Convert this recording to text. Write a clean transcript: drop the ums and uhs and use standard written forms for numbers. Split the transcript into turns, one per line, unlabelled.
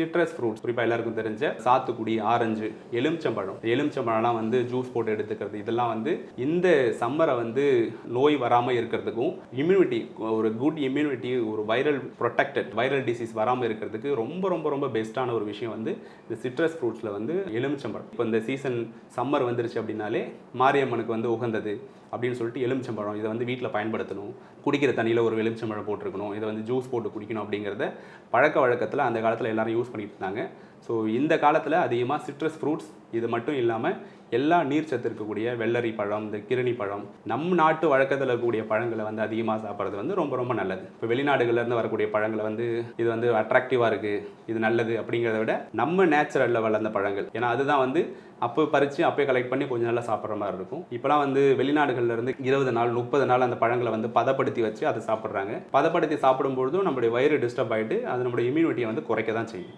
Citrus fruits, குறிப்பாக எல்லாருக்கும் தெரிஞ்ச சாத்துக்குடி, ஆரஞ்சு, எலுமிச்சம்பழம்லாம் வந்து ஜூஸ் போட்டு எடுத்துக்கிறது, இதெல்லாம் வந்து இந்த சம்மரை வந்து நோய் வராமல் இருக்கிறதுக்கும், இம்யூனிட்டி, ஒரு குட் இம்யூனிட்டி, ஒரு வைரல் டிசீஸ் வராமல் இருக்கிறதுக்கு ரொம்ப ரொம்ப ரொம்ப பெஸ்ட்டான ஒரு விஷயம் வந்து இந்த சிட்ரஸ் ஃப்ரூட்ஸில் வந்து எலுமிச்சம்பழம். இப்போ இந்த சீசன் சம்மர் வந்துருச்சு அப்படின்னாலே மாரியம்மனுக்கு வந்து உகந்தது அப்படின்னு சொல்லிட்டு எலுமிச்சம்பழம் இதை வந்து வீட்டில் பயன்படுத்தணும். குடிக்கிற தண்ணியில் ஒரு எலுமிச்சம்பழம் போட்டிருக்கணும், இதை வந்து ஜூஸ் போட்டு குடிக்கணும் அப்படிங்கிறத பழக்க வழக்கத்தில் அந்த காலத்தில் எல்லாரும் யூஸ் பண்ணிட்டு இருந்தாங்க. ஸோ இந்த காலத்தில் அதிகமாக சிட்ரஸ் ஃப்ரூட்ஸ் இது மட்டும் இல்லாமல் எல்லா நீர்ச்சத்து இருக்கக்கூடிய வெள்ளரி பழம், இந்த கிருணி பழம், நம் நாட்டு வழக்கத்தில் இருக்கக்கூடிய பழங்களை வந்து அதிகமாக சாப்பிட்றது வந்து ரொம்ப ரொம்ப நல்லது. இப்போ வெளிநாடுகள்லேருந்து வரக்கூடிய பழங்களை வந்து இது வந்து அட்ராக்டிவாக இருக்குது, இது நல்லது அப்படிங்கிறத விட நம்ம நேச்சுரலில் வளர்ந்த பழங்கள், ஏன்னா அதுதான் வந்து அப்போ பறித்து அப்போயே கலெக்ட் பண்ணி கொஞ்சம் நல்லா சாப்பிட்ற மாதிரி இருக்கும். இப்போலாம் வந்து வெளிநாடுகள்லேருந்து 20 நாள் 30 நாள் அந்த பழங்களை வந்து பதப்படுத்தி வச்சு அதை சாப்பிட்றாங்க. பதப்படுத்தி சாப்பிடும்பொழுதும் நம்மளுடைய வயிறு டிஸ்டர்ப் ஆகிட்டு அது நம்மளுடைய இம்யூனிட்டியை வந்து குறைக்க தான் செய்யும்.